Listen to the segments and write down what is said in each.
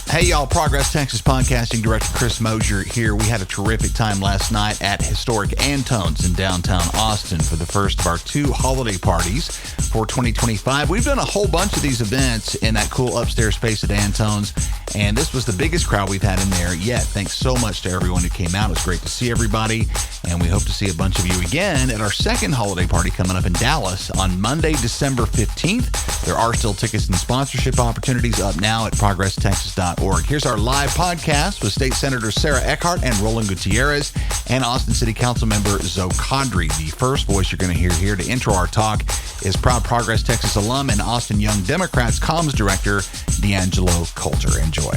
Hey y'all, Progress Texas Podcasting Director Chris Mosier here. We had a terrific time last night at historic Antone's in downtown Austin for the first of our two holiday parties for 2025. We've done a whole bunch of these events in that cool upstairs space at Antone's, and this was the biggest crowd we've had in there yet. Thanks so much to everyone who came out. It was great to see everybody, and we hope to see a bunch of you again at our second holiday party coming up in Dallas on Monday, December 15th. There are still tickets and sponsorship opportunities up now at progresstexas.org. Here's our live podcast with State Senator Sarah Eckhardt and Roland Gutierrez and Austin City Council member Qadri. The first voice you're going to hear here to intro our talk is proud Progress Texas alum and Austin Young Democrats comms director D'Angelo Coulter. Enjoy.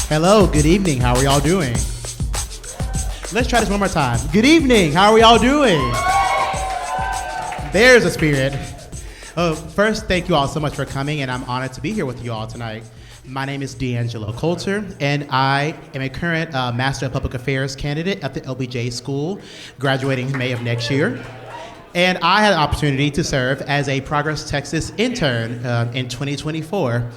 Hello, good evening. How are y'all doing? Let's try this one more time. Good evening. How are we all doing? There's a spirit. First, thank you all so much for coming, and I'm honored to be here with you all tonight. My name is D'Angelo Coulter, and I am a current Master of Public Affairs candidate at the LBJ School, graduating in May of next year. And I had an opportunity to serve as a Progress Texas intern in 2024.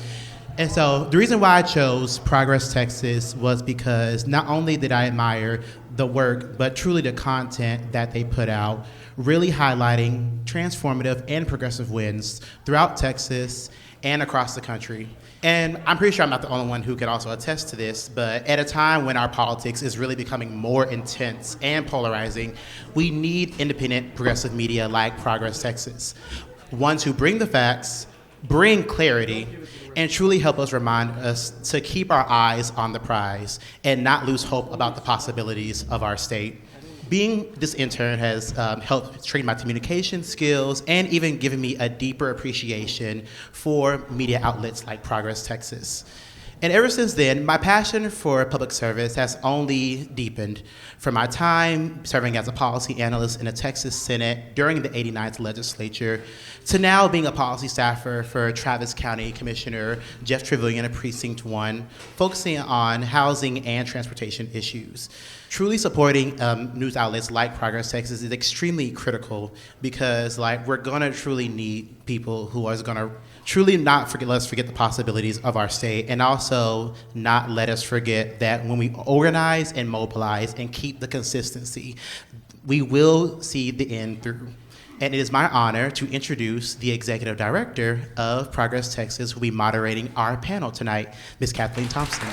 And so the reason why I chose Progress Texas was because not only did I admire the work, but truly the content that they put out, really highlighting transformative and progressive wins throughout Texas and across the country. And I'm pretty sure I'm not the only one who could also attest to this, but at a time when our politics is really becoming more intense and polarizing, we need independent progressive media like Progress Texas. Ones who bring the facts, bring clarity, and truly help us remind us to keep our eyes on the prize and not lose hope about the possibilities of our state. Being this intern has helped train my communication skills and even given me a deeper appreciation for media outlets like Progress Texas. And ever since then, my passion for public service has only deepened. From my time serving as a policy analyst in the Texas Senate during the 89th legislature, to now being a policy staffer for Travis County Commissioner Jeff Trevelyan of Precinct 1, focusing on housing and transportation issues. Truly supporting news outlets like Progress Texas is extremely critical because we're gonna truly need people who are gonna truly not let us forget the possibilities of our state, and also not let us forget that when we organize and mobilize and keep the consistency, we will see the end through. And it is my honor to introduce the executive director of Progress Texas, who will be moderating our panel tonight, Ms. Kathleen Thompson.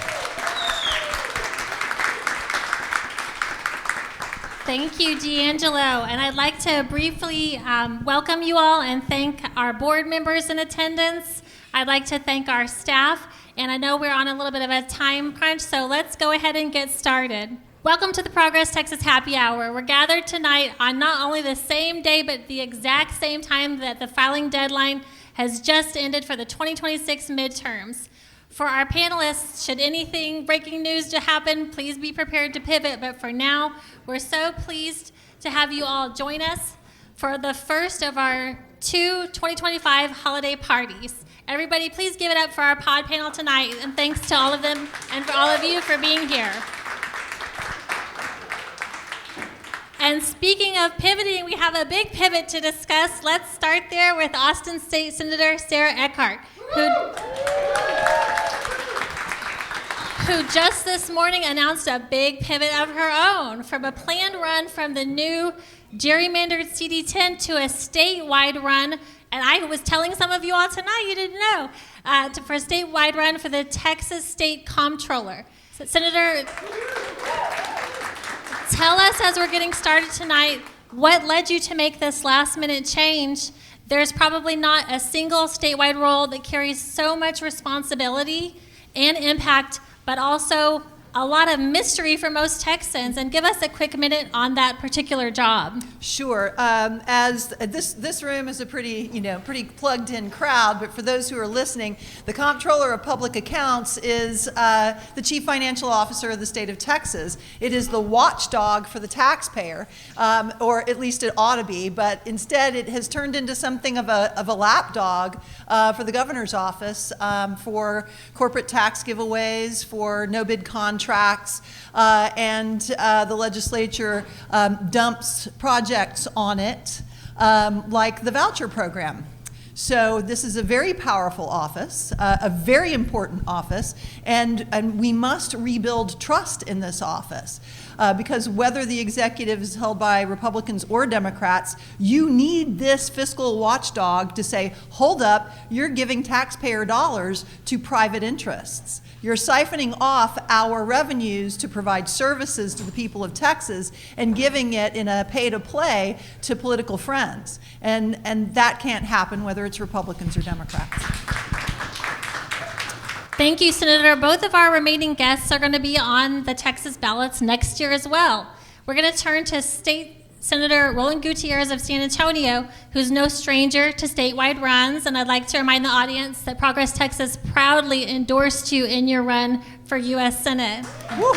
Thank you, D'Angelo. And I'd like to briefly welcome you all and thank our board members in attendance. I'd like to thank our staff. And I know we're on a little bit of a time crunch, so let's go ahead and get started. Welcome to the Progress Texas Happy Hour. We're gathered tonight on not only the same day, but the exact same time that the filing deadline has just ended for the 2026 midterms. For our panelists, should anything breaking news to happen, please be prepared to pivot. But for now, we're so pleased to have you all join us for the first of our two 2025 holiday parties. Everybody, please give it up for our pod panel tonight, and thanks to all of them and for all of you for being here. And speaking of pivoting, we have a big pivot to discuss. Let's start there with Austin State Senator Sarah Eckhardt, who just this morning announced a big pivot of her own from a planned run from the new gerrymandered CD10 to a statewide run. And I was telling some of you all tonight, you didn't know, for a statewide run for the Texas State Comptroller. So, Senator, tell us as we're getting started tonight, what led you to make this last minute change? There's probably not a single statewide role that carries so much responsibility and impact, but also a lot of mystery for most Texans, and give us a quick minute on that particular job. Sure. As this room is a pretty plugged-in crowd, but for those who are listening, the Comptroller of Public Accounts is the Chief Financial Officer of the state of Texas. It is the watchdog for the taxpayer, or at least it ought to be, but instead it has turned into something of a lapdog for the governor's office, for corporate tax giveaways, for no-bid contracts, and the legislature dumps projects on it, like the voucher program. So this is a very powerful office, a very important office, and we must rebuild trust in this office. Because whether the executive is held by Republicans or Democrats, you need this fiscal watchdog to say, hold up, you're giving taxpayer dollars to private interests. You're siphoning off our revenues to provide services to the people of Texas and giving it in a pay-to-play to political friends. And that can't happen whether it's Republicans or Democrats. Thank you, Senator. Both of our remaining guests are going to be on the Texas ballots next year as well. We're going to turn to State Senator Roland Gutierrez of San Antonio, who's no stranger to statewide runs, and I'd like to remind the audience that Progress Texas proudly endorsed you in your run for U.S. Senate. Woo.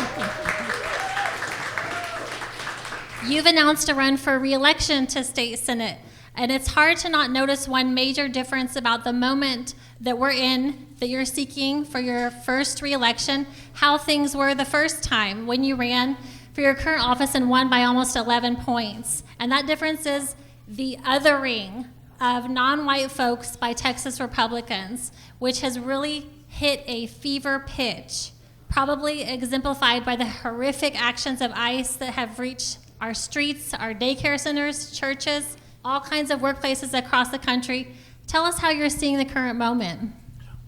You've announced a run for re-election to State Senate, and it's hard to not notice one major difference about the moment that we're in, that you're seeking for your first re-election, how things were the first time when you ran for your current office and won by almost 11 points. And that difference is the othering of non-white folks by Texas Republicans, which has really hit a fever pitch, probably exemplified by the horrific actions of ICE that have reached our streets, our daycare centers, churches, all kinds of workplaces across the country. Tell us how you're seeing the current moment.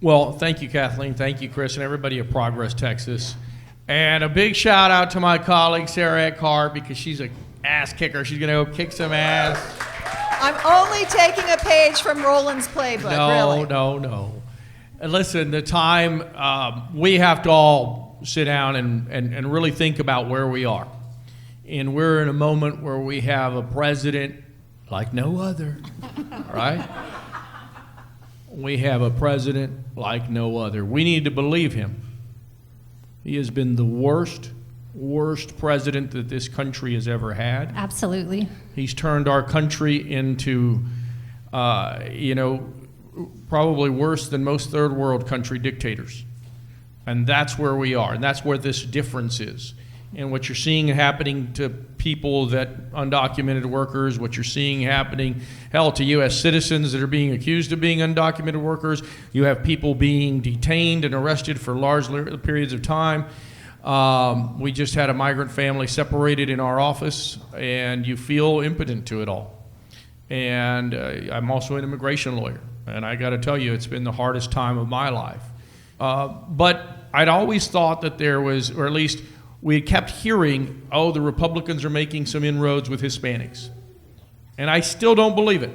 Well, thank you, Kathleen. Thank you, Chris, and everybody at Progress Texas. And a big shout out to my colleague, Sarah Eckhardt, because she's an ass kicker. She's going to go kick some ass. I'm only taking a page from Roland's playbook, really. No. And listen, the time, we have to all sit down and really think about where we are. And we're in a moment where we have a president like no other, right? We have a president like no other. We need to believe him. He has been the worst president that this country has ever had. Absolutely. He's turned our country into, probably worse than most third world country dictators. And that's where we are, and that's where this difference is. And what you're seeing happening to people undocumented workers, what you're seeing happening, to U.S. citizens that are being accused of being undocumented workers. You have people being detained and arrested for large periods of time. We just had a migrant family separated in our office, and you feel impotent to it all. And I'm also an immigration lawyer, and I got to tell you, it's been the hardest time of my life. But I'd always thought that there was, or at least we had kept hearing, the Republicans are making some inroads with Hispanics. And I still don't believe it.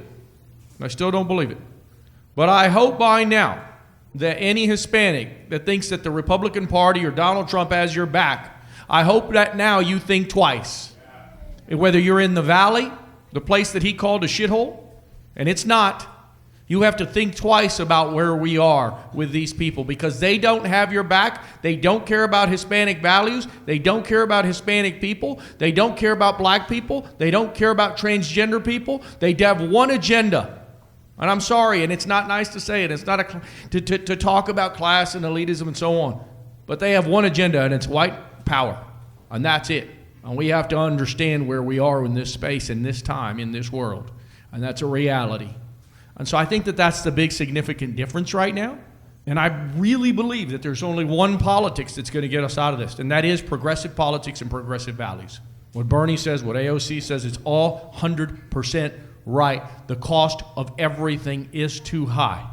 But I hope by now that any Hispanic that thinks that the Republican Party or Donald Trump has your back, I hope that now you think twice. Whether you're in the Valley, the place that he called a shithole, and it's not, you have to think twice about where we are with these people, because they don't have your back. They don't care about Hispanic values. They don't care about Hispanic people. They don't care about black people. They don't care about transgender people. They have one agenda. And I'm sorry, and it's not nice to say it. It's not to talk about class and elitism and so on. But they have one agenda, and it's white power. And that's it. And we have to understand where we are in this space, in this time, in this world. And that's a reality. And so I think that that's the big significant difference right now. And I really believe that there's only one politics that's going to get us out of this, and that is progressive politics and progressive values. What Bernie says, what AOC says, it's all 100% right. The cost of everything is too high.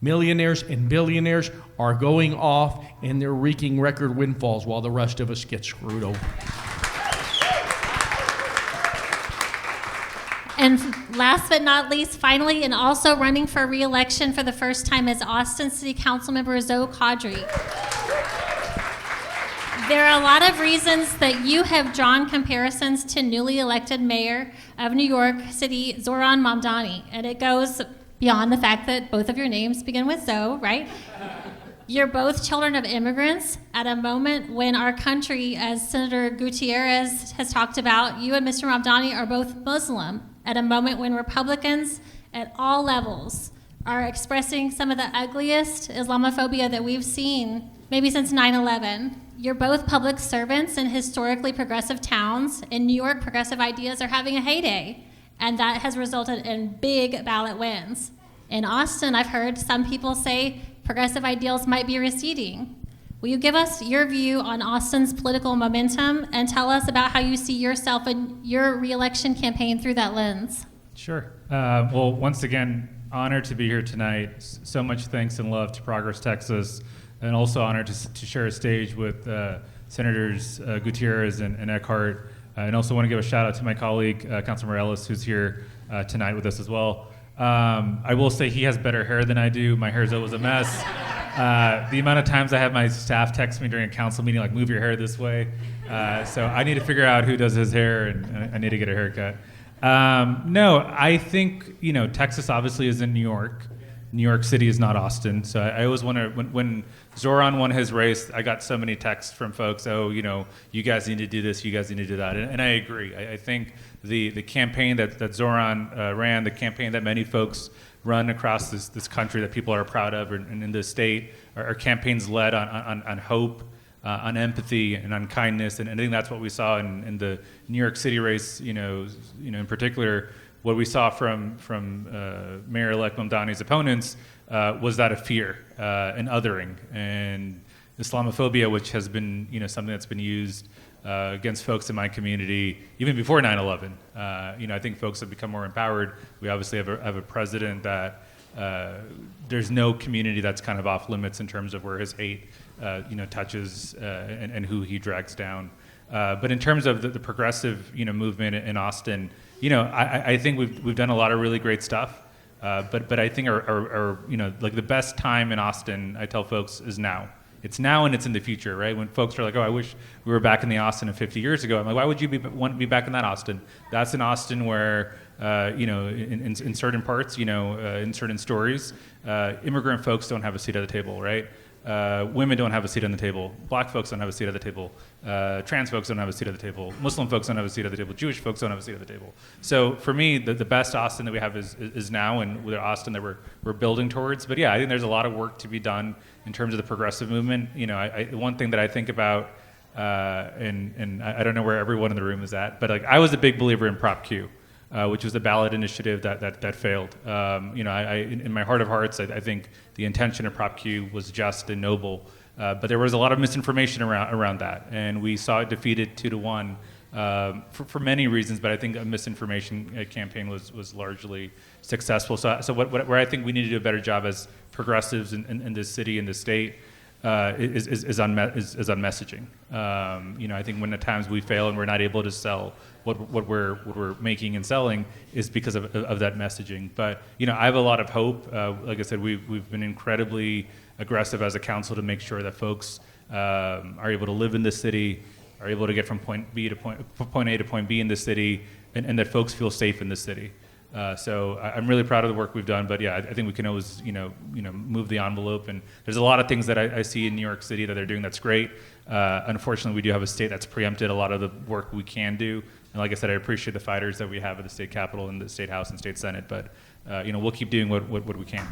Millionaires and billionaires are going off, and they're wreaking record windfalls while the rest of us get screwed over. And last but not least, finally, and also running for re-election for the first time is Austin City Council member Zoe Qadri. There are a lot of reasons that you have drawn comparisons to newly elected mayor of New York City, Zohran Mamdani, and it goes beyond the fact that both of your names begin with Zoe, right? You're both children of immigrants at a moment when our country, as Senator Gutierrez has talked about, you and Mr. Mamdani are both Muslim, at a moment when Republicans at all levels are expressing some of the ugliest Islamophobia that we've seen maybe since 9/11. You're both public servants in historically progressive towns. In New York, progressive ideas are having a heyday, and that has resulted in big ballot wins. In Austin, I've heard some people say progressive ideals might be receding. Will you give us your view on Austin's political momentum and tell us about how you see yourself and your reelection campaign through that lens? Sure. Well, once again, honored to be here tonight. So much thanks and love to Progress Texas, and also honored to share a stage with Senators Gutierrez and Eckhardt. And also want to give a shout out to my colleague, Councilmember Ellis, who's here tonight with us as well. I will say he has better hair than I do. My hair is always a mess. The amount of times I have my staff text me during a council meeting, like, move your hair this way. So I need to figure out who does his hair, and I need to get a haircut. No, I think, Texas obviously is in New York. New York City is not Austin. So I always wonder, when Zoran won his race, I got so many texts from folks, you guys need to do this, you guys need to do that. And I agree. I think the campaign that Zoran ran, the campaign that many folks run across this country that people are proud of, and in this state, are campaigns led on hope, on empathy, and on kindness. And I think that's what we saw in the New York City race, in particular. What we saw from Mayor-elect Mamdani's opponents was that of fear and othering and Islamophobia, which has been something that's been used against folks in my community even before 9/11. I think folks have become more empowered. We obviously have a president that there's no community that's kind of off limits in terms of where his hate touches and who he drags down. But in terms of the progressive movement in Austin, I think we've done a lot of really great stuff, but I think our like the best time in Austin, I tell folks, is now. It's now and it's in the future, right? When folks are like, "Oh, I wish we were back in the Austin of 50 years ago," I'm like, "Why would you want to be back in that Austin?" That's an Austin where, in certain parts, in certain stories, immigrant folks don't have a seat at the table, right? Women don't have a seat on the table. Black folks don't have a seat at the table. Trans folks don't have a seat at the table. Muslim folks don't have a seat at the table. Jewish folks don't have a seat at the table. So for me, the best Austin that we have is now, and the Austin that we're building towards. But yeah, I think there's a lot of work to be done in terms of the progressive movement. One thing that I think about, and I don't know where everyone in the room is at, but I was a big believer in Prop Q. Which was a ballot initiative that failed. In my heart of hearts, I think the intention of Prop Q was just and noble, but there was a lot of misinformation around that, and we saw it defeated 2-1 for many reasons. But I think a misinformation campaign was largely successful. So where I think we need to do a better job as progressives in this city and the state is on messaging. I think when at times we fail and we're not able to sell what we're making and selling is because of that messaging. But I have a lot of hope. Like I said, we've been incredibly aggressive as a council to make sure that folks are able to live in the city, are able to get from point A to point B in the city, and that folks feel safe in the city. So I'm really proud of the work we've done, but yeah, I think we can always, move the envelope. And there's a lot of things that I see in New York City that they're doing that's great. Unfortunately, we do have a state that's preempted a lot of the work we can do. And like I said, I appreciate the fighters that we have at the state capitol and the state house and state senate. But we'll keep doing what we can.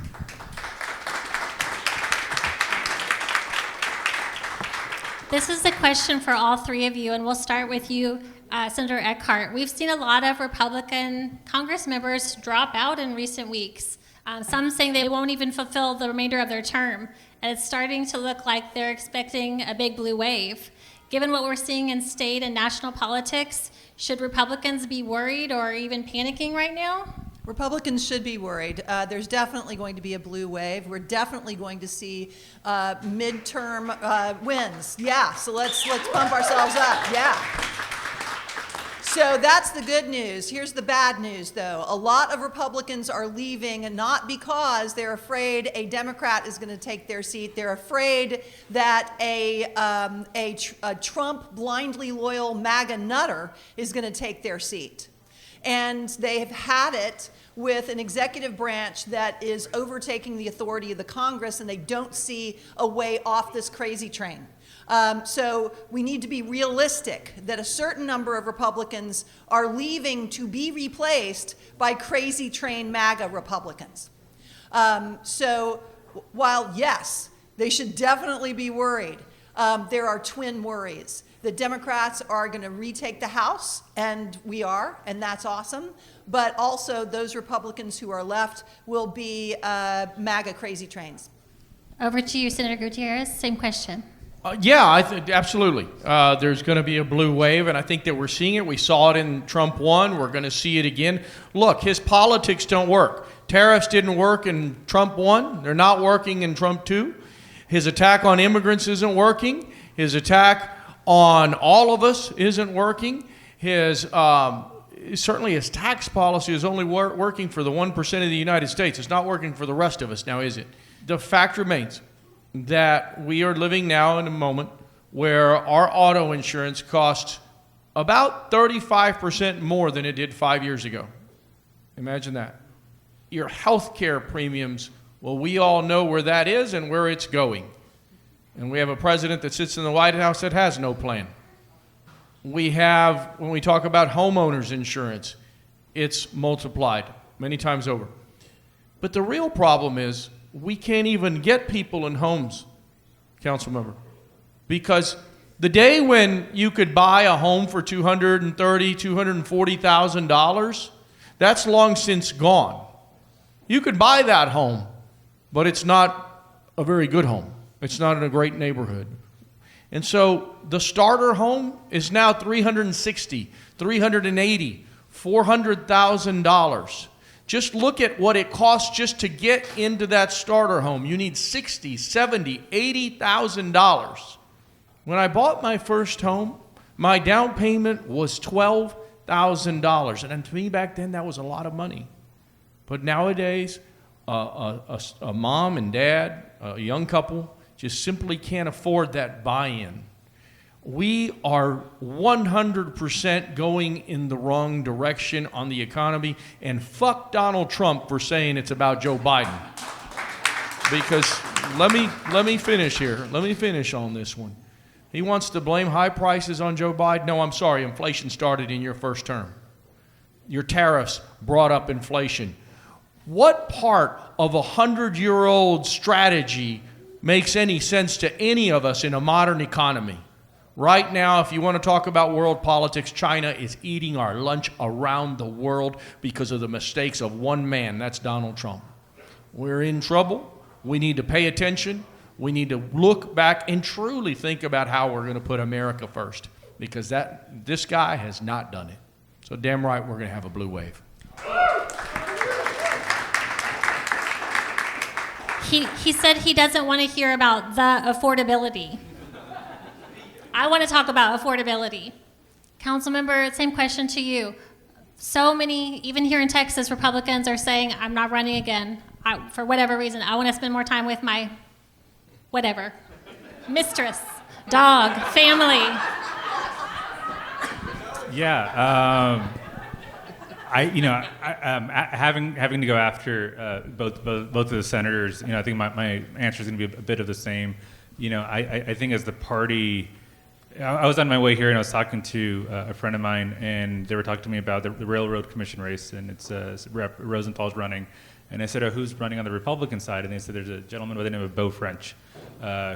This is a question for all three of you, and we'll start with you, Senator Eckhardt. We've seen a lot of Republican Congress members drop out in recent weeks. Some saying they won't even fulfill the remainder of their term, and it's starting to look like they're expecting a big blue wave. Given what we're seeing in state and national politics, should Republicans be worried or even panicking right now? Republicans should be worried. There's definitely going to be a blue wave. We're definitely going to see midterm wins. Yeah, so let's pump ourselves up. Yeah. So that's the good news. Here's the bad news, though. A lot of Republicans are leaving, and not because they're afraid a Democrat is going to take their seat. They're afraid that a Trump blindly loyal MAGA nutter is going to take their seat. And they have had it with an executive branch that is overtaking the authority of the Congress, and they don't see a way off this crazy train. So we need to be realistic that a certain number of Republicans are leaving to be replaced by crazy train MAGA Republicans. So while, yes, they should definitely be worried, there are twin worries. The Democrats are going to retake the House, and we are, and that's awesome. But also, those Republicans who are left will be MAGA crazy trains. Over to you, Senator Gutierrez. Same question. Absolutely. There's going to be a blue wave, and I think that we're seeing it. We saw it in Trump 1. We're going to see it again. Look, his politics don't work. Tariffs didn't work in Trump 1. They're not working in Trump 2. His attack on immigrants isn't working. His attack on all of us isn't working. Certainly his tax policy is only working for the 1% of the United States. It's not working for the rest of us now, is it? The fact remains that we are living now in a moment where our auto insurance costs about 35% more than it did 5 years ago. Imagine that. Your health care premiums, well, we all know where that is and where it's going. And we have a president that sits in the White House that has no plan. We have, when we talk about homeowners insurance, it's multiplied many times over. But the real problem is we can't even get people in homes, council member, because the day when you could buy a home for $230,000, $240,000, that's long since gone. You could buy that home, but it's not a very good home. It's not in a great neighborhood. And so the starter home is now $360,000, $380,000, $400,000. Just look at what it costs just to get into that starter home. You need $60,000, $70,000, $80,000. When I bought my first home, my down payment was $12,000. And to me back then, that was a lot of money. But nowadays, a mom and dad, a young couple, just simply can't afford that buy-in. We are 100% going in the wrong direction on the economy, and fuck Donald Trump for saying it's about Joe Biden. Because let me finish here. Let me finish on this one. He wants to blame high prices on Joe Biden. No, I'm sorry. Inflation started in your first term. Your tariffs brought up inflation. What part of a 100-year-old strategy makes any sense to any of us in a modern economy? Right now, if you want to talk about world politics, China is eating our lunch around the world because of the mistakes of one man. That's Donald Trump. We're in trouble. We need to pay attention. We need to look back and truly think about how we're going to put America first, because this guy has not done it. So damn right we're going to have a blue wave. He said he doesn't want to hear about the affordability. I want to talk about affordability. Councilmember, same question to you. So many, even here in Texas, Republicans are saying, I'm not running again. For whatever reason, I want to spend more time with my whatever. Mistress, dog, family. Yeah. Having to go after both of the senators, I think my answer is going to be a bit of the same. I think as the party, I was on my way here and I was talking to a friend of mine, and they were talking to me about the Railroad Commission race, and it's Rep. Rosenthal's running. And I said, "Who's running on the Republican side?" And they said, "There's a gentleman by the name of Beau French,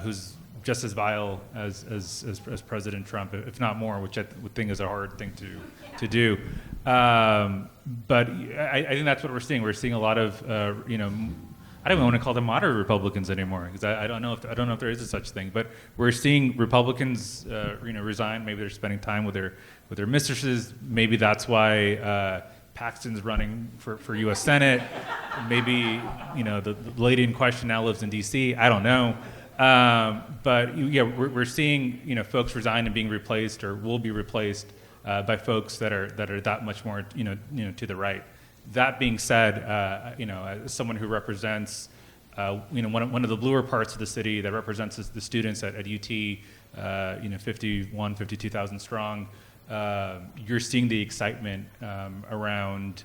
who's just as vile as President Trump, if not more," which I would think is a hard thing to do. But I think that's what we're seeing. We're seeing a lot of, I don't even want to call them moderate Republicans anymore, because I don't know if there is a such thing. But we're seeing Republicans, resign. Maybe they're spending time with their mistresses. Maybe that's why Paxton's running for U.S. Senate. Maybe the lady in question now lives in D.C. I don't know. But we're seeing folks resign and being replaced or will be replaced by folks that are that much more to the right. That being said, as someone who represents one of the bluer parts of the city that represents the students at UT, 52,000 strong, you're seeing the excitement around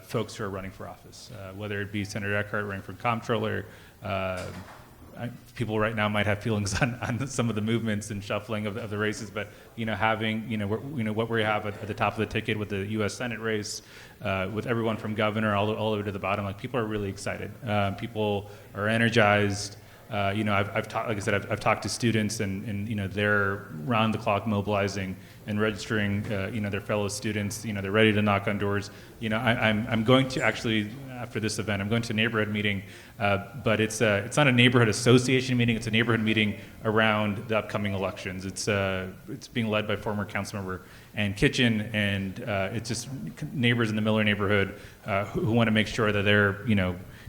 folks who are running for office, whether it be Senator Eckhardt running for Comptroller. People right now might have feelings on some of the movements and shuffling of the races, but having what we have at the top of the ticket with the U.S. Senate race, with everyone from governor all the way to the bottom, like people are really excited. People are energized. I've talked, like I said, I've talked to students, and they're round the clock mobilizing and registering, their fellow students. They're ready to knock on doors. I'm going to actually, after this event, I'm going to a neighborhood meeting, but it's not a neighborhood association meeting. It's a neighborhood meeting around the upcoming elections. It's being led by former Councilmember Ann Kitchen, and it's just neighbors in the Miller neighborhood who want to make sure that they're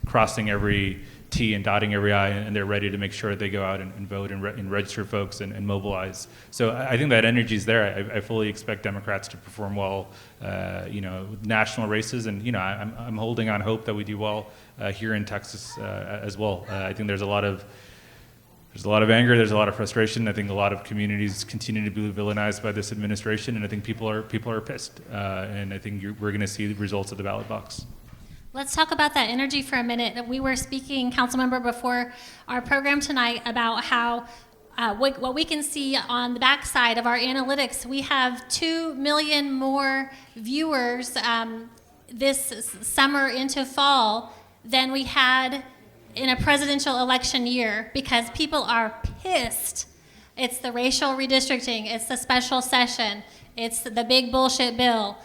crossing every T and dotting every I, and they're ready to make sure that they go out and vote and register folks and mobilize. So I think that energy is there. I fully expect Democrats to perform well, national races, and I'm holding on hope that we do well here in Texas as well. I think there's a lot of anger, there's a lot of frustration. I think a lot of communities continue to be villainized by this administration, and I think people are pissed. And I think we're going to see the results of the ballot box. Let's talk about that energy for a minute. We were speaking, Councilmember, before our program tonight about how what we can see on the backside of our analytics. We have 2 million more viewers this summer into fall than we had in a presidential election year, because people are pissed. It's the racial redistricting, it's the special session, it's the big bullshit bill.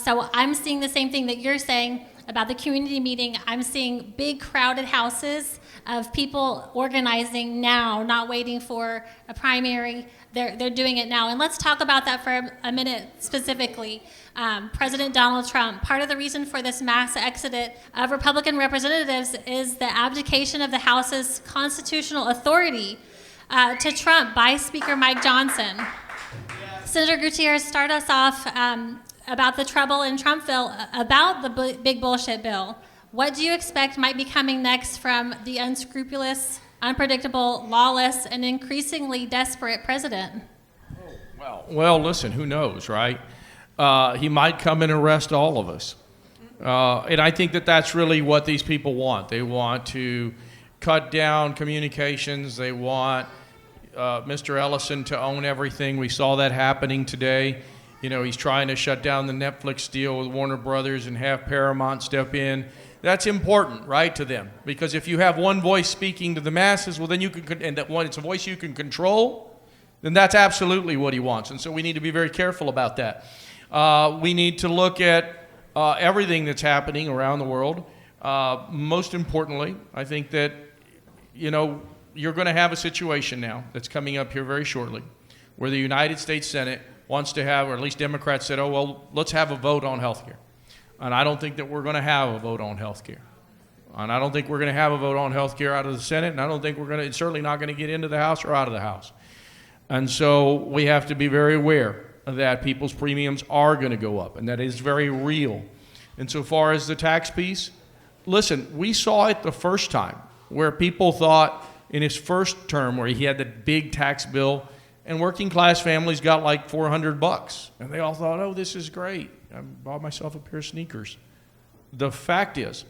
So I'm seeing the same thing that you're saying about the community meeting. I'm seeing big crowded houses of people organizing now, not waiting for a primary. They're doing it now. And let's talk about that for a minute specifically. President Donald Trump, part of the reason for this mass exodus of Republican representatives is the abdication of the House's constitutional authority to Trump by Speaker Mike Johnson. Senator Gutierrez, start us off about the trouble in Trumpville, about the big bullshit bill. What do you expect might be coming next from the unscrupulous, unpredictable, lawless, and increasingly desperate president? Well, listen, who knows, right? He might come and arrest all of us. And I think that that's really what these people want. They want to cut down communications. They want Mr. Ellison to own everything. We saw that happening today. He's trying to shut down the Netflix deal with Warner Brothers and have Paramount step in. That's important, right, to them. Because if you have one voice speaking to the masses, well, then you can, and that one, it's a voice you can control, then that's absolutely what he wants. And so we need to be very careful about that. We need to look at everything that's happening around the world. Most importantly, I think that, you're going to have a situation now that's coming up here very shortly where the United States Senate wants to have, or at least Democrats said, let's have a vote on health care. And I don't think that we're going to have a vote on health care. And I don't think we're going to have a vote on health care out of the Senate, and I don't think it's certainly not going to get into the House or out of the House. And so we have to be very aware that people's premiums are going to go up, and that is very real. And so far as the tax piece, listen, we saw it the first time where people thought in his first term where he had the big tax bill, and working class families got like $400, and they all thought, oh, this is great. I bought myself a pair of sneakers. The fact is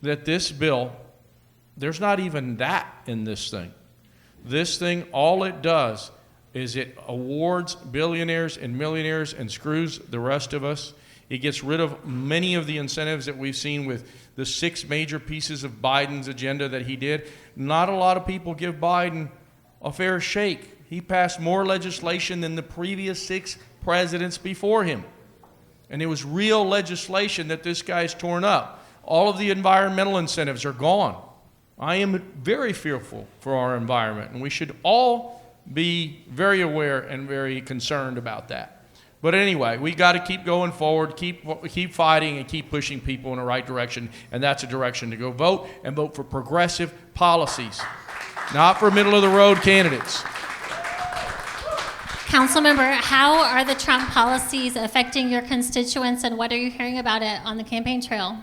that this bill, there's not even that in this thing. This thing, all it does is it awards billionaires and millionaires and screws the rest of us. It gets rid of many of the incentives that we've seen with the 6 major pieces of Biden's agenda that he did. Not a lot of people give Biden a fair shake. He passed more legislation than the previous 6 presidents before him. And it was real legislation that this guy's torn up. All of the environmental incentives are gone. I am very fearful for our environment, and we should all be very aware and very concerned about that. But anyway, we got to keep going forward, keep fighting, and keep pushing people in the right direction, and that's a direction to go vote, and vote for progressive policies, not for middle-of-the-road candidates. Councilmember, how are the Trump policies affecting your constituents, and what are you hearing about it on the campaign trail?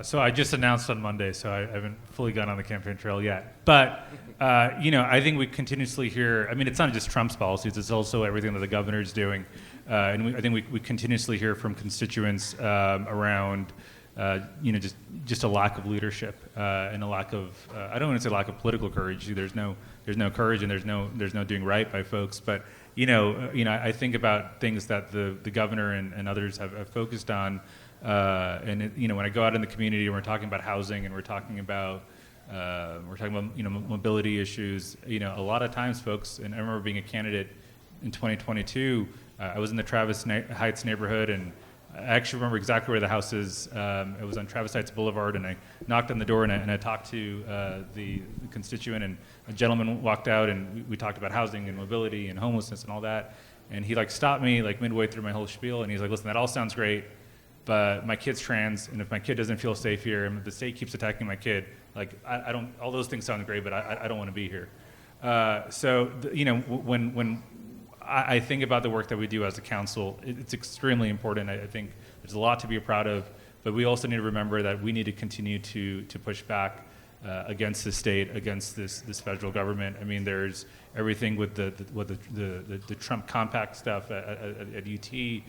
So I just announced on Monday, so I haven't fully gone on the campaign trail yet. But, I think we continuously hear, it's not just Trump's policies, it's also everything that the governor's doing. I think we continuously hear from constituents around, just a lack of leadership and a lack of, I don't want to say lack of political courage. There's no courage and there's no doing right by folks. But, I think about things that the governor and others have focused on. When I go out in the community and we're talking about housing and we're talking about We're talking about mobility issues. A lot of times, folks, and I remember being a candidate in 2022. I was in the Travis Heights neighborhood, and I actually remember exactly where the house is. It was on Travis Heights Boulevard, and I knocked on the door and I talked to the constituent, and a gentleman walked out, and we talked about housing and mobility and homelessness and all that. And he stopped me midway through my whole spiel, and he's like, "Listen, that all sounds great, but my kid's trans, and if my kid doesn't feel safe here, and if the state keeps attacking my kid, I don't. All those things sound great, but I don't want to be here." When I think about the work that we do as a council, it's extremely important. I think there's a lot to be proud of, but we also need to remember that we need to continue to push back against the state, against this federal government. I mean, there's everything with the Trump compact stuff at UT.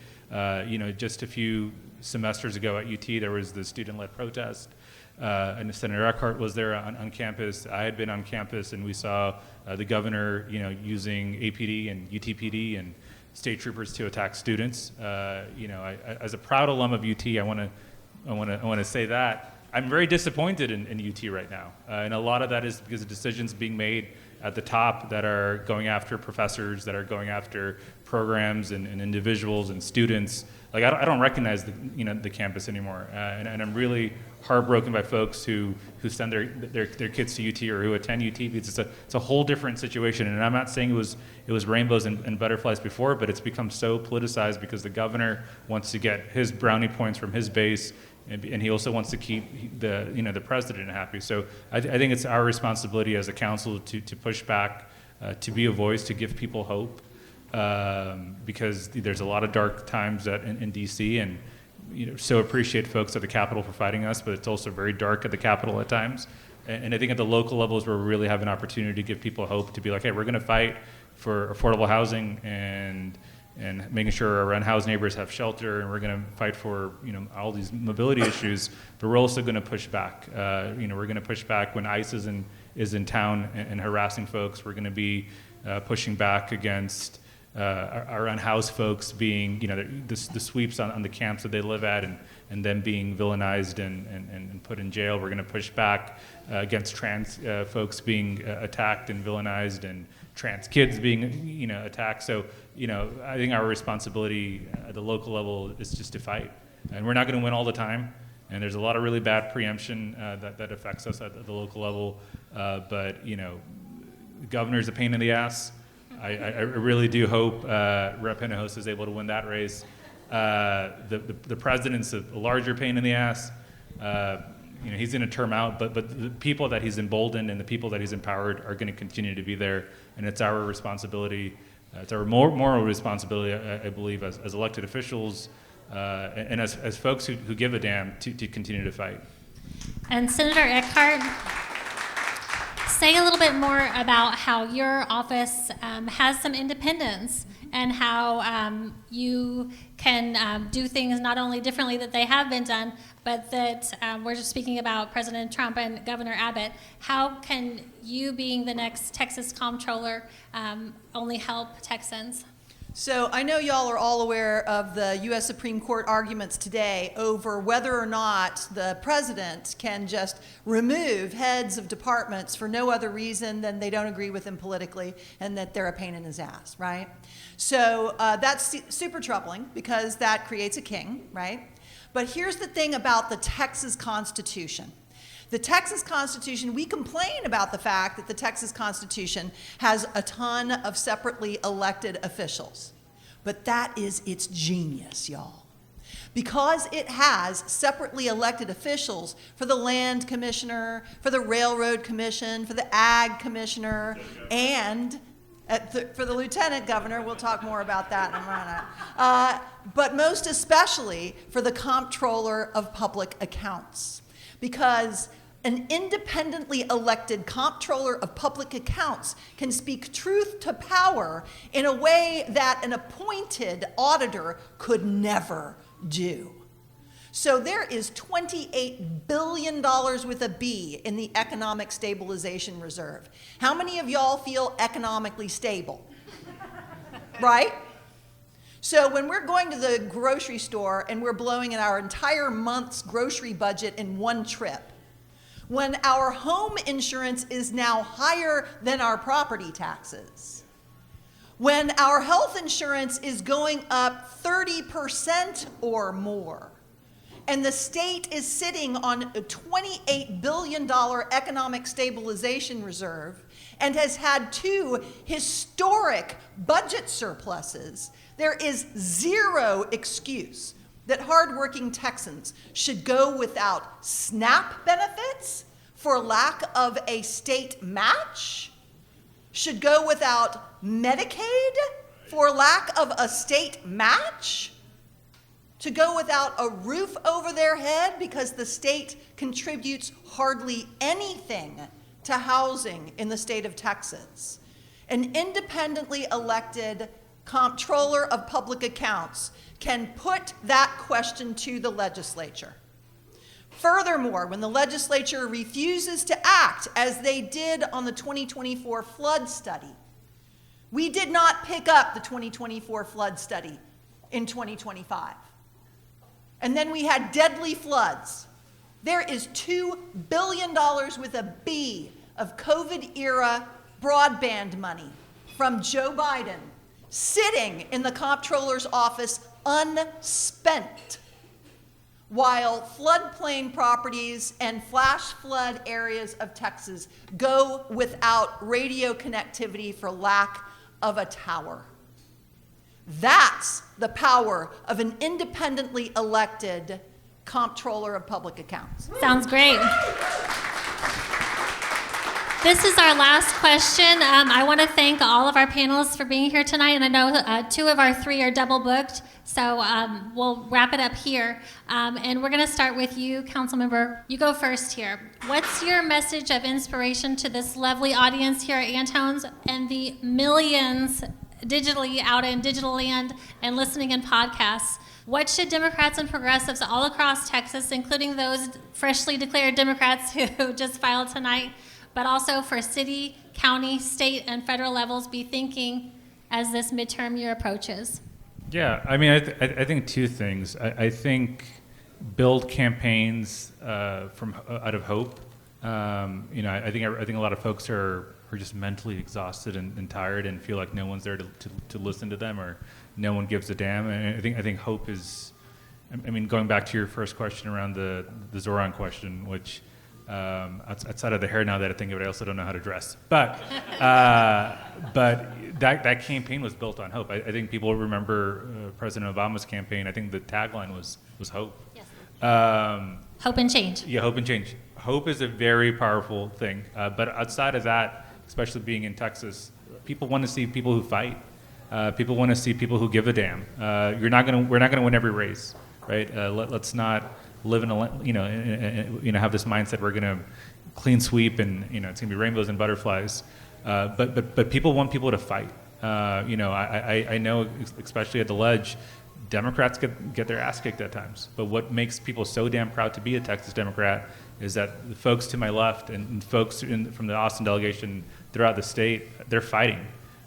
Just a few semesters ago at UT, there was the student-led protest. And Senator Eckhardt was there on campus. I had been on campus, and we saw the governor, using APD and UTPD and state troopers to attack students. As a proud alum of UT, I want to say that I'm very disappointed in UT right now, and a lot of that is because of decisions being made at the top that are going after professors, that are going after programs and individuals and students. I don't recognize the campus anymore, and I'm really heartbroken by folks who send their kids to UT or who attend UT, because it's a whole different situation. And I'm not saying it was rainbows and butterflies before, but it's become so politicized because the governor wants to get his brownie points from his base, and he also wants to keep the president happy. So I think it's our responsibility as a council to push back, to be a voice, to give people hope, because there's a lot of dark times in DC, and so appreciate folks at the Capitol for fighting us, but it's also very dark at the Capitol at times. And I think at the local levels where we really have an opportunity to give people hope, to be like, hey, we're going to fight for affordable housing and making sure our unhoused neighbors have shelter, and we're going to fight for all these mobility issues. But we're also going to push back. We're going to push back when ICE is in town and harassing folks. We're going to be pushing back against our unhoused folks being, the sweeps on the camps that they live at, and them being villainized and put in jail. We're going to push back against trans folks being attacked and villainized, and trans kids being, attacked. So, I think our responsibility at the local level is just to fight. And we're not going to win all the time. And there's a lot of really bad preemption that affects us at the local level. But, the governor's a pain in the ass. I really do hope Rep. Hinojosa is able to win that race. The president's a larger pain in the ass. He's going to term out, but the people that he's emboldened and the people that he's empowered are going to continue to be there, and it's our responsibility. It's our moral responsibility, I believe, as elected officials and as folks who give a damn to continue to fight. And Senator Eckhardt, say a little bit more about how your office has some independence and how you can do things not only differently that they have been done, but that we're just speaking about President Trump and Governor Abbott. How can you, being the next Texas Comptroller, only help Texans? So I know y'all are all aware of the U.S. Supreme Court arguments today over whether or not the president can just remove heads of departments for no other reason than they don't agree with him politically and that they're a pain in his ass, right? So that's super troubling because that creates a king, right? But here's the thing about the Texas Constitution. The Texas Constitution, we complain about the fact that the Texas Constitution has a ton of separately elected officials. But that is its genius, y'all. Because it has separately elected officials for the land commissioner, for the railroad commission, for the ag commissioner, and for the lieutenant governor. We'll talk more about that in a minute. But most especially for the comptroller of public accounts. Because an independently elected comptroller of public accounts can speak truth to power in a way that an appointed auditor could never do. So there is $28 billion with a B in the Economic Stabilization Reserve. How many of y'all feel economically stable? Right? So when we're going to the grocery store and we're blowing our entire month's grocery budget in one trip, when our home insurance is now higher than our property taxes, when our health insurance is going up 30% or more, and the state is sitting on a $28 billion economic stabilization reserve and has had 2 historic budget surpluses, there is zero excuse that hardworking Texans should go without SNAP benefits for lack of a state match, should go without Medicaid for lack of a state match, to go without a roof over their head because the state contributes hardly anything to housing in the state of Texas. An independently elected Comptroller of Public Accounts can put that question to the legislature. Furthermore, when the legislature refuses to act as they did on the 2024 flood study, we did not pick up the 2024 flood study in 2025. And then we had deadly floods. There is $2 billion with a B of COVID-era broadband money from Joe Biden sitting in the comptroller's office unspent, while floodplain properties and flash flood areas of Texas go without radio connectivity for lack of a tower. That's the power of an independently elected Comptroller of Public Accounts. Sounds great. This is our last question. I want to thank all of our panelists for being here tonight, and I know 2 of our 3 are double booked, so we'll wrap it up here. And we're going to start with you, Councilmember. You go first here. What's your message of inspiration to this lovely audience here at Antone's and the millions digitally out in digital land and listening in podcasts? What should Democrats and progressives all across Texas, including those freshly declared Democrats who just filed tonight, but also for city, county, state, and federal levels, be thinking as this midterm year approaches? Yeah, I mean, I think 2 things. I think build campaigns from out of hope. I think a lot of folks are just mentally exhausted and tired and feel like no one's there to listen to them or no one gives a damn. And I think hope is, I mean, going back to your first question around the Zoran question, which outside of the hair now that I think of it, I also don't know how to dress. But that campaign was built on hope. I think people remember President Obama's campaign. I think the tagline was hope. Yes. Hope and change. Yeah, hope and change. Hope is a very powerful thing. But outside of that, especially being in Texas, people want to see people who fight. People want to see people who give a damn. We're not gonna win every race, right? Let's not live in have this mindset we're gonna clean sweep and it's gonna be rainbows and butterflies. But people want people to fight. I know, especially at the ledge, Democrats get their ass kicked at times. But what makes people so damn proud to be a Texas Democrat is that the folks to my left and folks from the Austin delegation throughout the state, they're fighting.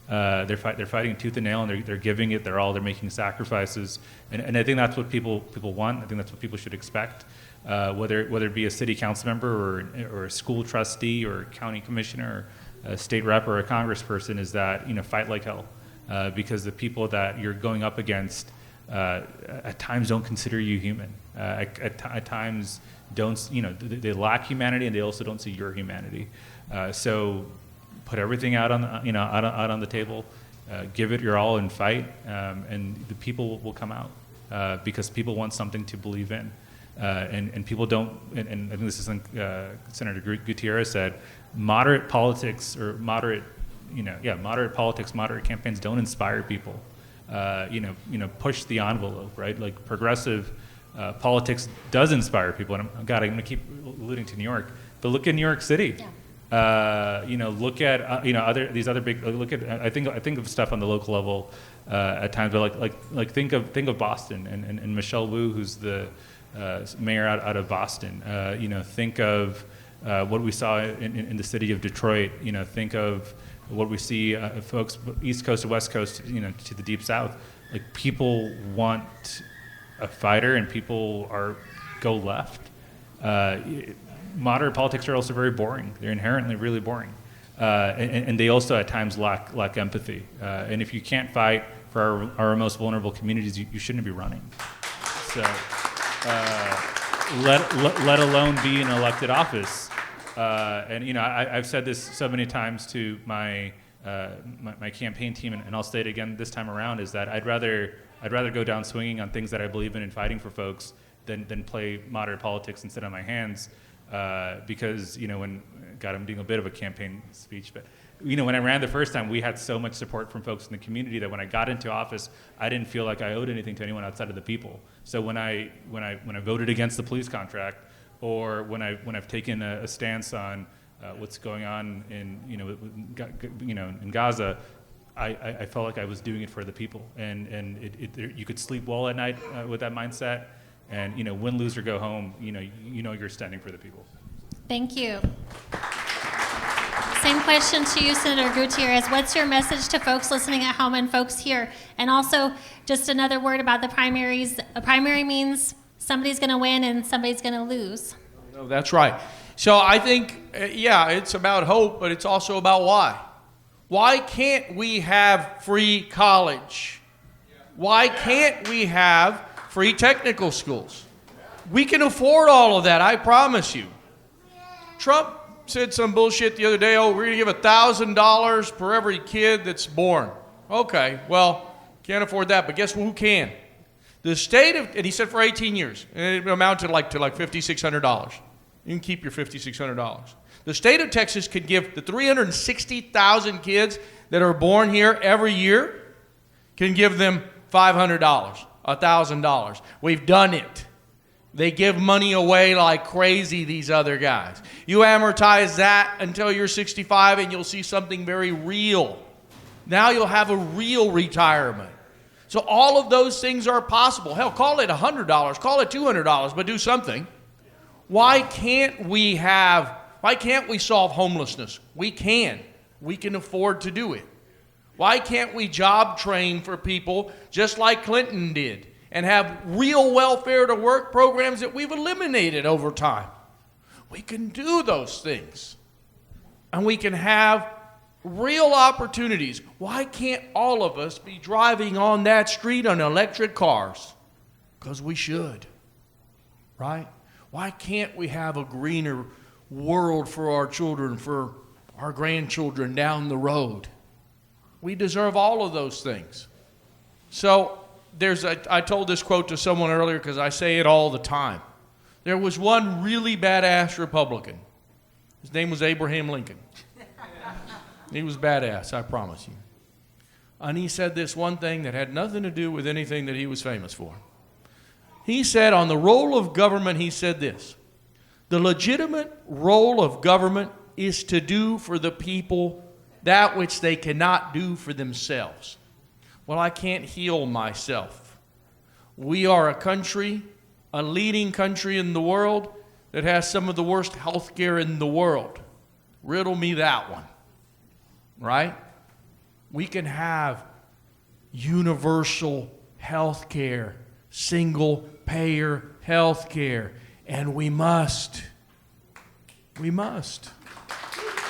They're fighting tooth and nail, and they're giving it their all. They're making sacrifices, and I think that's what people want. I think that's what people should expect. Whether it be a city council member or a school trustee or a county commissioner, or a state rep or a congressperson, is that fight like hell, because the people that you're going up against at times don't consider you human. At times they lack humanity, and they also don't see your humanity. So put everything out on out on the table, give it your all and fight, and the people will come out because people want something to believe in, and people don't. And I think this is something Senator Gutierrez said: moderate politics or moderate politics, moderate campaigns don't inspire people. Push the envelope, right? Like progressive politics does inspire people, and I'm going to keep alluding to New York, but look at New York City. Yeah. Look at other big. Look at I think of stuff on the local level at times, but like think of Boston and Michelle Wu, who's the mayor out of Boston. Think of what we saw in the city of Detroit. Think of what we see folks East Coast to West Coast. To the Deep South. Like people want a fighter, and people go left. moderate politics are also very boring. They're inherently really boring. And they also at times lack empathy. And if you can't fight for our most vulnerable communities, you shouldn't be running. So let alone be in elected office. And I've said this so many times to my campaign team, and I'll say it again this time around, is that I'd rather go down swinging on things that I believe in and fighting for folks than play moderate politics and sit on my hands. Because I'm doing a bit of a campaign speech, but when I ran the first time, we had so much support from folks in the community that when I got into office, I didn't feel like I owed anything to anyone outside of the people. So when I voted against the police contract, or when I've taken a stance on what's going on in Gaza, I felt like I was doing it for the people, and you could sleep well at night with that mindset. And win, lose, or go home, you're standing for the people. Thank you. Same question to you, Senator Gutierrez. What's your message to folks listening at home and folks here? And also, just another word about the primaries. A primary means somebody's going to win and somebody's going to lose. No, that's right. So I think, it's about hope, but it's also about why. Why can't we have free college? Why can't we have free technical schools? We can afford all of that, I promise you. Trump said some bullshit the other day, we're going to give $1,000 per every kid that's born. Okay, well, can't afford that, but guess who can? The state of, and he said for 18 years, and it amounted to $5,600. You can keep your $5,600. The state of Texas could give the 360,000 kids that are born here every year, can give them $500. $1,000. We've done it. They give money away like crazy, these other guys. You amortize that until you're 65 and you'll see something very real. Now you'll have a real retirement. So all of those things are possible. Hell, call it $100, call it $200, but do something. Why can't we solve homelessness? We can. We can afford to do it. Why can't we job train for people just like Clinton did and have real welfare to work programs that we've eliminated over time? We can do those things. And we can have real opportunities. Why can't all of us be driving on that street on electric cars? Because we should, right? Why can't we have a greener world for our children, for our grandchildren down the road? We deserve all of those things. So I told this quote to someone earlier because I say it all the time. There was one really badass Republican. His name was Abraham Lincoln. He was badass, I promise you. And he said this one thing that had nothing to do with anything that he was famous for. He said on the role of government, he said this: the legitimate role of government is to do for the people that which they cannot do for themselves. Well, I can't heal myself. We are a country, a leading country in the world, that has some of the worst health care in the world. Riddle me that one, right? We can have universal health care, single-payer health care, and we must. We must.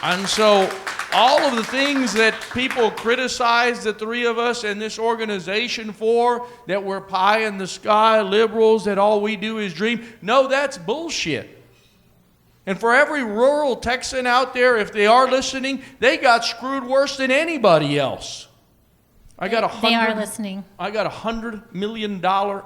And so all of the things that people criticize the three of us and this organization for, that we're pie in the sky liberals, that all we do is dream, no, that's bullshit. And for every rural Texan out there, if they are listening, they got screwed worse than anybody else. They are listening. I got $100 million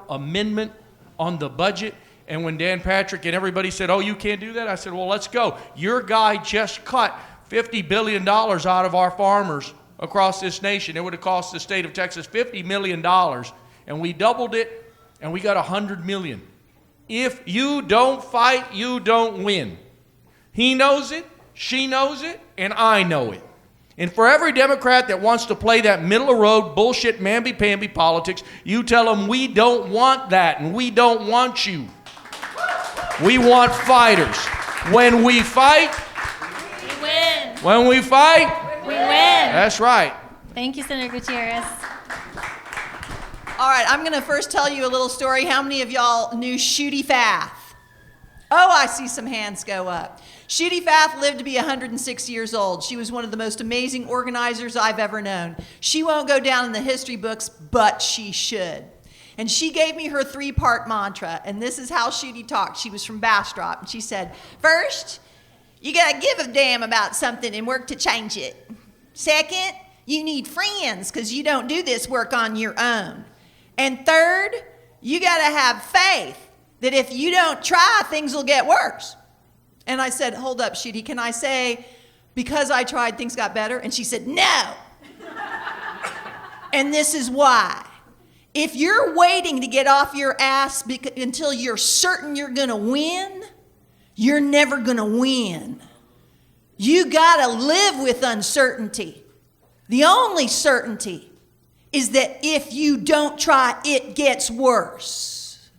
amendment on the budget. And when Dan Patrick and everybody said, you can't do that, I said, well, let's go. Your guy just cut $50 billion out of our farmers across this nation. It would have cost the state of Texas $50 million. And we doubled it, and we got $100 million. If you don't fight, you don't win. He knows it, she knows it, and I know it. And for every Democrat that wants to play that middle-of-the-road bullshit mamby-pamby politics, you tell them we don't want that, and we don't want you. We want fighters. When we fight, we win. When we fight, we win. That's right. Thank you, Senator Gutierrez. All right, I'm going to first tell you a little story. How many of y'all knew Shooty Fath? Oh, I see some hands go up. Shooty Fath lived to be 106 years old. She was one of the most amazing organizers I've ever known. She won't go down in the history books, but she should. And she gave me her 3-part mantra, and this is how Shooty talked. She was from Bastrop, and she said, first, you gotta give a damn about something and work to change it. Second, you need friends, because you don't do this work on your own. And third, you gotta have faith that if you don't try, things will get worse. And I said, hold up, Shooty, can I say, because I tried, things got better? And she said, no. And this is why. If you're waiting to get off your ass until you're certain you're gonna win, you're never gonna win. You gotta live with uncertainty. The only certainty is that if you don't try, it gets worse.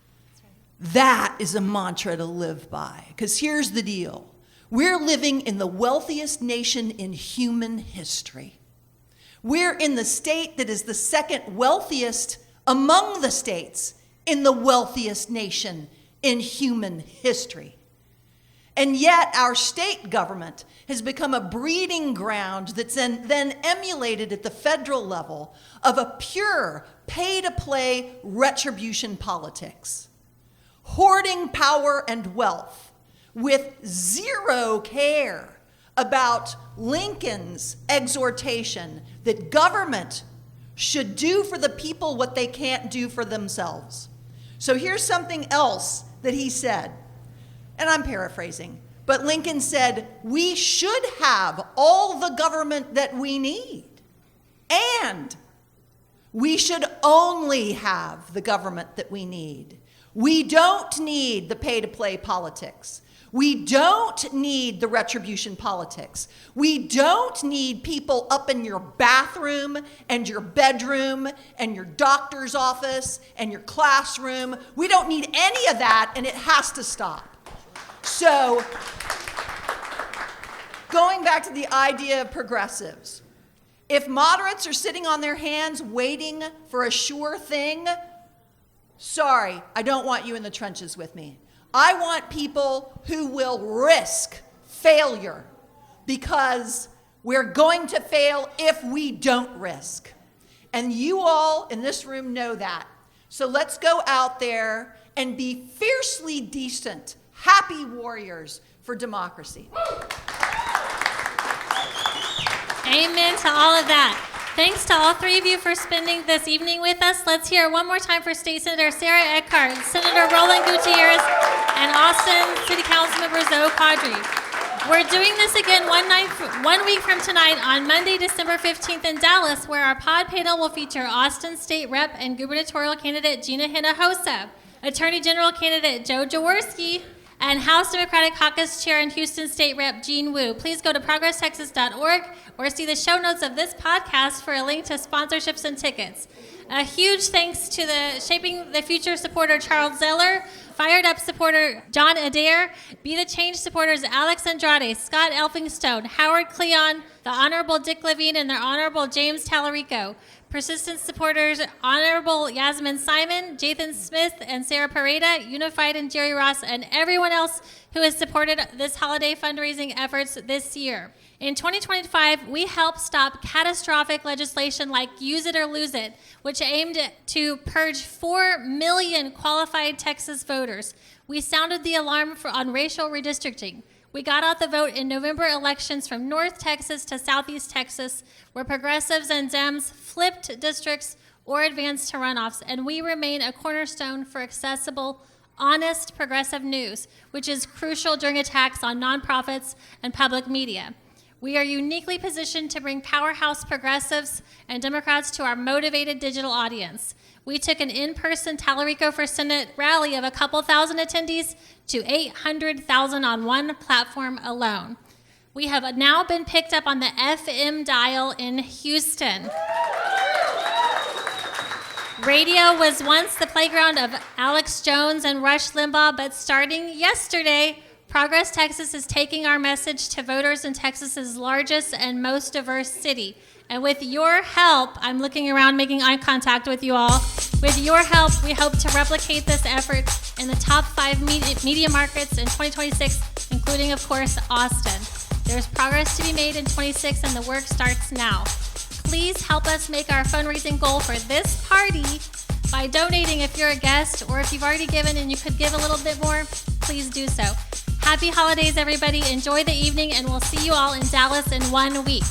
That is a mantra to live by. Because here's the deal. We're living in the wealthiest nation in human history. We're in the state that is the second wealthiest among the states in the wealthiest nation in human history. And yet our state government has become a breeding ground that's then emulated at the federal level of a pure pay-to-play retribution politics. Hoarding power and wealth with zero care about Lincoln's exhortation that government should do for the people what they can't do for themselves. So here's something else that he said, and I'm paraphrasing, but Lincoln said, we should have all the government that we need, and we should only have the government that we need. We don't need the pay-to-play politics. We don't need the retribution politics. We don't need people up in your bathroom and your bedroom and your doctor's office and your classroom. We don't need any of that, and it has to stop. So, going back to the idea of progressives, if moderates are sitting on their hands waiting for a sure thing, sorry, I don't want you in the trenches with me. I want people who will risk failure, because we're going to fail if we don't risk. And you all in this room know that. So let's go out there and be fiercely decent, happy warriors for democracy. Amen to all of that. Thanks to all three of you for spending this evening with us. Let's hear one more time for State Senator Sarah Eckhardt, Senator Roland Gutierrez, and Austin City Councilmember Zoe Qadri. We're doing this again 1 week from tonight on Monday, December 15th in Dallas, where our pod panel will feature Austin State Rep and gubernatorial candidate Gina Hinojosa, Attorney General candidate Joe Jaworski, and House Democratic Caucus Chair and Houston State Rep Jean Wu. Please go to progresstexas.org or see the show notes of this podcast for a link to sponsorships and tickets. A huge thanks to the Shaping the Future supporter Charles Zeller, Fired Up supporter John Adair, Be the Change supporters Alex Andrade, Scott Elphinstone, Howard Cleon, the Honorable Dick Levine, and the Honorable James Tallarico. Persistence supporters Honorable Yasmin Simon, Jathan Smith, and Sarah Pareda, Unified and Jerry Ross, and everyone else who has supported this holiday fundraising efforts this year. In 2025, we helped stop catastrophic legislation like Use It or Lose It, which aimed to purge 4 million qualified Texas voters. We sounded the alarm on racial redistricting. We got out the vote in November elections from North Texas to Southeast Texas, where progressives and Dems flipped districts or advanced to runoffs, and we remain a cornerstone for accessible, honest, progressive news, which is crucial during attacks on nonprofits and public media. We are uniquely positioned to bring powerhouse progressives and Democrats to our motivated digital audience. We took an in-person Tallarico for Senate rally of a couple thousand attendees to 800,000 on one platform alone. We have now been picked up on the FM dial in Houston. Radio was once the playground of Alex Jones and Rush Limbaugh, but starting yesterday, Progress Texas is taking our message to voters in Texas's largest and most diverse city. And with your help, I'm looking around making eye contact with you all, With your help, we hope to replicate this effort in the top 5 media markets in 2026, including, of course, Austin. There's progress to be made in 26, and the work starts now. Please help us make our fundraising goal for this party by donating if you're a guest, or if you've already given and you could give a little bit more, please do so. Happy holidays, everybody. Enjoy the evening, and we'll see you all in Dallas in 1 week.